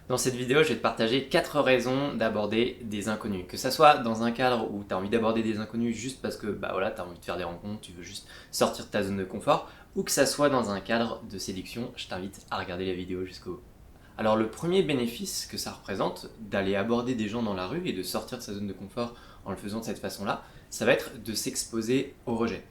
Dans cette vidéo, je vais te partager 4 raisons d'aborder des inconnus. Que ça soit dans un cadre où tu as envie d'aborder des inconnus juste parce que voilà, tu as envie de faire des rencontres, tu veux juste sortir de ta zone de confort, ou que ça soit dans un cadre de séduction, je t'invite à regarder la vidéo jusqu'au bout. Alors le premier bénéfice que ça représente d'aller aborder des gens dans la rue et de sortir de sa zone de confort en le faisant de cette façon-là, ça va être de s'exposer au rejet.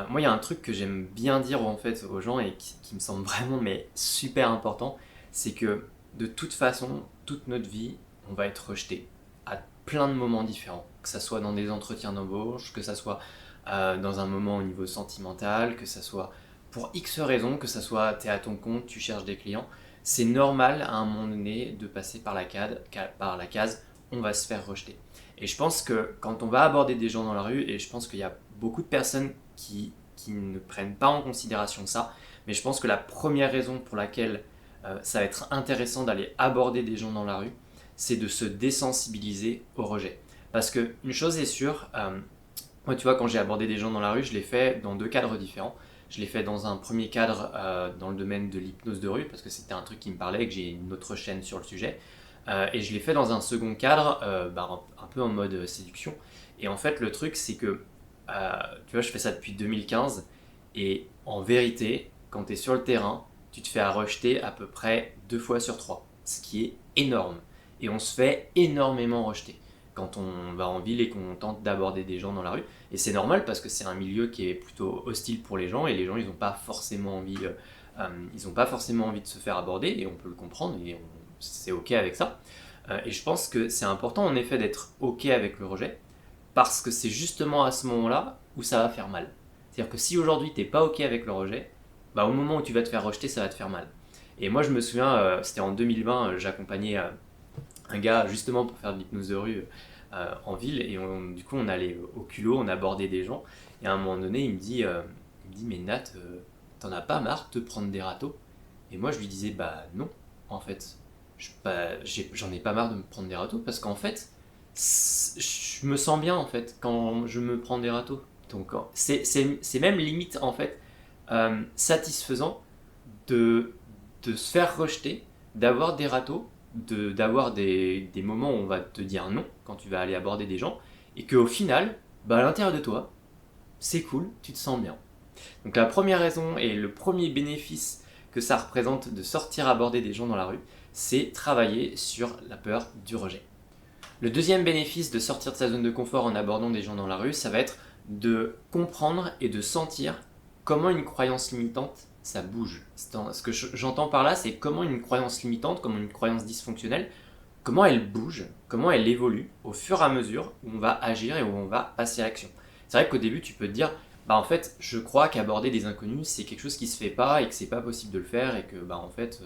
Moi, il y a un truc que j'aime bien dire en fait aux gens et qui me semble vraiment super important, c'est que de toute façon, toute notre vie, on va être rejeté à plein de moments différents. Que ça soit dans des entretiens d'embauche, que ça soit dans un moment au niveau sentimental, que ça soit pour X raisons, que ça soit t'es à ton compte, tu cherches des clients. C'est normal à un moment donné de passer par la case on va se faire rejeter. Et je pense que quand on va aborder des gens dans la rue, et je pense qu'il y a beaucoup de personnes qui ne prennent pas en considération ça, mais je pense que la première raison pour laquelle ça va être intéressant d'aller aborder des gens dans la rue, c'est de se désensibiliser au rejet. Parce qu'une chose est sûre, moi tu vois, quand j'ai abordé des gens dans la rue, je l'ai fait dans 2 cadres différents. Je l'ai fait dans un premier cadre dans le domaine de l'hypnose de rue, parce que c'était un truc qui me parlait et que j'ai une autre chaîne sur le sujet. Et je l'ai fait dans un second cadre, un peu en mode séduction. Et en fait, le truc, c'est que, tu vois, je fais ça depuis 2015, et en vérité, quand tu es sur le terrain, tu te fais rejeter à peu près 2 fois sur 3, ce qui est énorme. Et on se fait énormément rejeter quand on va en ville et qu'on tente d'aborder des gens dans la rue. Et c'est normal parce que c'est un milieu qui est plutôt hostile pour les gens et les gens ils n'ont pas forcément envie, de se faire aborder et on peut le comprendre et c'est ok avec ça. Et je pense que c'est important en effet d'être ok avec le rejet parce que c'est justement à ce moment-là où ça va faire mal. C'est-à-dire que si aujourd'hui t'es pas ok avec le rejet, au moment où tu vas te faire rejeter, ça va te faire mal. Et moi je me souviens, c'était en 2020, j'accompagnais un gars justement pour faire de l'hypnose de rue en ville et du coup on allait au culot, on abordait des gens et à un moment donné il me dit mais Nat, t'en as pas marre de te prendre des râteaux? Et moi je lui disais bah non en fait, j'en ai pas marre de me prendre des râteaux parce qu'en fait je me sens bien en fait quand je me prends des râteaux. Donc c'est même limite en fait satisfaisant de, de se faire rejeter, d'avoir des râteaux, d'avoir des moments où on va te dire non quand tu vas aller aborder des gens, et qu'au final, à l'intérieur de toi, c'est cool, tu te sens bien. Donc la première raison et le premier bénéfice que ça représente de sortir aborder des gens dans la rue, c'est travailler sur la peur du rejet. Le deuxième bénéfice de sortir de sa zone de confort en abordant des gens dans la rue, ça va être de comprendre et de sentir comment une croyance limitante, ça bouge. Ce que j'entends par là, c'est comment une croyance limitante, comment une croyance dysfonctionnelle, comment elle bouge, comment elle évolue au fur et à mesure où on va agir et où on va passer à l'action. C'est vrai qu'au début, tu peux te dire, en fait, je crois qu'aborder des inconnus, c'est quelque chose qui se fait pas et que c'est pas possible de le faire et que, en fait,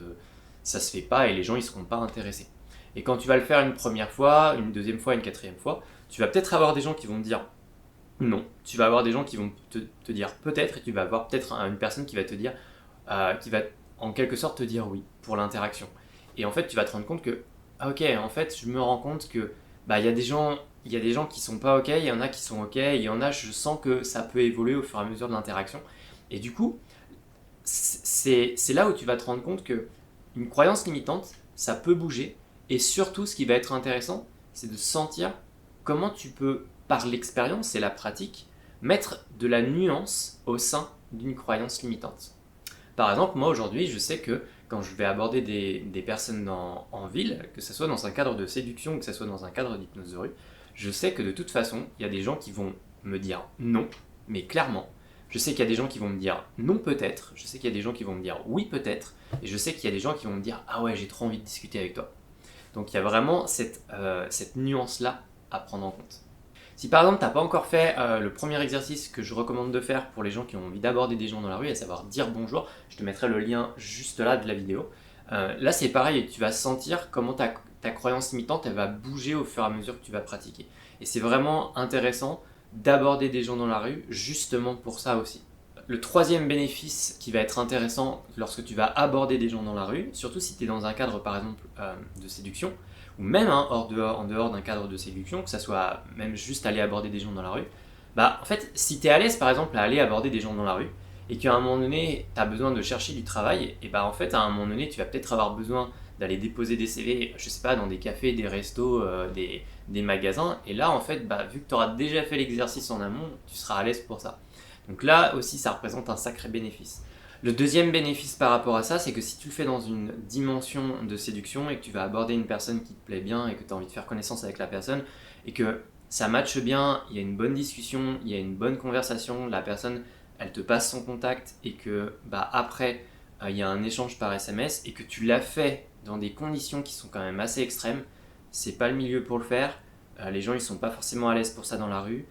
ça se fait pas et les gens, ils seront pas intéressés. Et quand tu vas le faire une première fois, une deuxième fois, une quatrième fois, tu vas peut-être avoir des gens qui vont te dire non. Tu vas avoir des gens qui vont te dire peut-être, et tu vas avoir peut-être une personne qui va te dire, qui va en quelque sorte te dire oui pour l'interaction. Et en fait, tu vas te rendre compte que, ok, en fait, je me rends compte que il y a des gens qui sont pas ok, il y en a qui sont ok, et il y en a, je sens que ça peut évoluer au fur et à mesure de l'interaction. Et du coup, c'est là où tu vas te rendre compte que une croyance limitante, ça peut bouger. Et surtout, ce qui va être intéressant, c'est de sentir comment tu peux, par l'expérience et la pratique, mettre de la nuance au sein d'une croyance limitante. Par exemple, moi aujourd'hui, je sais que quand je vais aborder des personnes en ville, que ce soit dans un cadre de séduction ou que ce soit dans un cadre d'hypnose de rue, je sais que de toute façon, il y a des gens qui vont me dire non, mais clairement. Je sais qu'il y a des gens qui vont me dire non peut-être, je sais qu'il y a des gens qui vont me dire oui peut-être, et je sais qu'il y a des gens qui vont me dire ah ouais j'ai trop envie de discuter avec toi. Donc il y a vraiment cette nuance-là à prendre en compte. Si par exemple tu n'as pas encore fait le premier exercice que je recommande de faire pour les gens qui ont envie d'aborder des gens dans la rue, à savoir dire bonjour, je te mettrai le lien juste là de la vidéo. Là c'est pareil, tu vas sentir comment ta croyance limitante elle va bouger au fur et à mesure que tu vas pratiquer. Et c'est vraiment intéressant d'aborder des gens dans la rue justement pour ça aussi. Le troisième bénéfice qui va être intéressant lorsque tu vas aborder des gens dans la rue, surtout si tu es dans un cadre par exemple de séduction, ou même en dehors d'un cadre de séduction, que ça soit même juste aller aborder des gens dans la rue, en fait, si tu es à l'aise par exemple à aller aborder des gens dans la rue, et qu'à un moment donné, tu as besoin de chercher du travail, et en fait, à un moment donné, tu vas peut-être avoir besoin d'aller déposer des CV, je sais pas, dans des cafés, des restos, des magasins. Et là, en fait, vu que tu auras déjà fait l'exercice en amont, tu seras à l'aise pour ça. Donc là aussi, ça représente un sacré bénéfice. Le deuxième bénéfice par rapport à ça, c'est que si tu le fais dans une dimension de séduction et que tu vas aborder une personne qui te plaît bien et que tu as envie de faire connaissance avec la personne et que ça matche bien, il y a une bonne discussion, il y a une bonne conversation, la personne elle te passe son contact et que après il y a un échange par SMS et que tu l'as fait dans des conditions qui sont quand même assez extrêmes, c'est pas le milieu pour le faire, les gens ils sont pas forcément à l'aise pour ça dans la rue,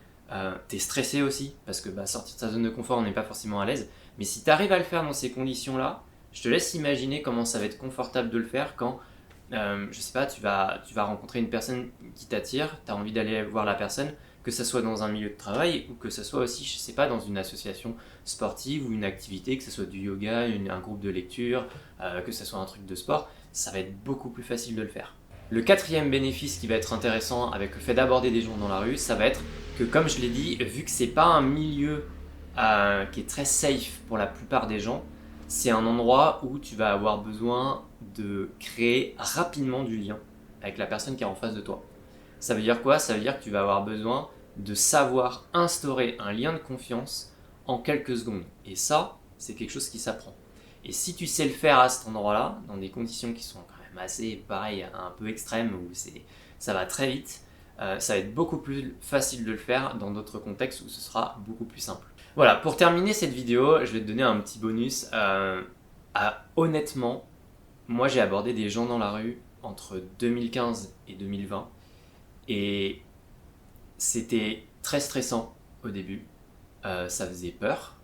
t'es stressé aussi parce que sortir de sa zone de confort on n'est pas forcément à l'aise, mais si tu arrives à le faire dans ces conditions là, je te laisse imaginer comment ça va être confortable de le faire quand je sais pas, tu vas rencontrer une personne qui t'attire, tu as envie d'aller voir la personne, que ce soit dans un milieu de travail ou que ce soit aussi, je sais pas, dans une association sportive ou une activité, que ce soit du yoga, un groupe de lecture, que ce soit un truc de sport, ça va être beaucoup plus facile de le faire. Le quatrième bénéfice qui va être intéressant avec le fait d'aborder des gens dans la rue, ça va être que, comme je l'ai dit, vu que c'est pas un milieu qui est très safe pour la plupart des gens, c'est un endroit où tu vas avoir besoin de créer rapidement du lien avec la personne qui est en face de toi. Ça veut dire quoi? Ça veut dire que tu vas avoir besoin de savoir instaurer un lien de confiance en quelques secondes. Et ça, c'est quelque chose qui s'apprend. Et si tu sais le faire à cet endroit-là, dans des conditions qui sont quand même assez, pareil, un peu extrêmes, où ça va très vite, ça va être beaucoup plus facile de le faire dans d'autres contextes où ce sera beaucoup plus simple. Voilà, pour terminer cette vidéo, je vais te donner un petit bonus. Honnêtement, moi j'ai abordé des gens dans la rue entre 2015 et 2020 et c'était très stressant au début, ça faisait peur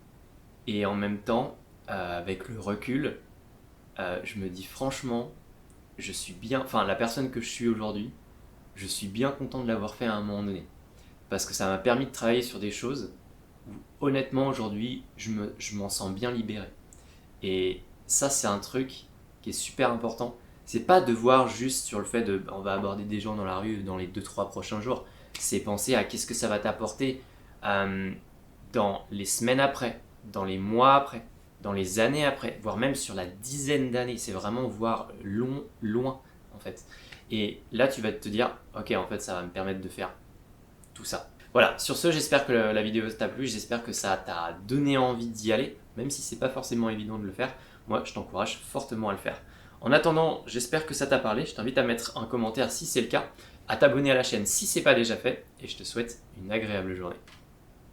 et en même temps, avec le recul, je me dis franchement, la personne que je suis aujourd'hui, je suis bien content de l'avoir fait à un moment donné parce que ça m'a permis de travailler sur des choses où honnêtement aujourd'hui je m'en sens bien libéré. Et ça c'est un truc qui est super important. C'est pas de voir juste sur le fait de on va aborder des gens dans la rue dans les 2-3 prochains jours. C'est penser à qu'est-ce que ça va t'apporter dans les semaines après, dans les mois après, dans les années après, voire même sur la dizaine d'années. C'est vraiment voir loin en fait. Et là tu vas te dire ok en fait ça va me permettre de faire tout ça. Voilà, sur ce, j'espère que la vidéo t'a plu, j'espère que ça t'a donné envie d'y aller, même si c'est pas forcément évident de le faire. Moi, je t'encourage fortement à le faire. En attendant, j'espère que ça t'a parlé, je t'invite à mettre un commentaire si c'est le cas, à t'abonner à la chaîne si c'est pas déjà fait, et je te souhaite une agréable journée.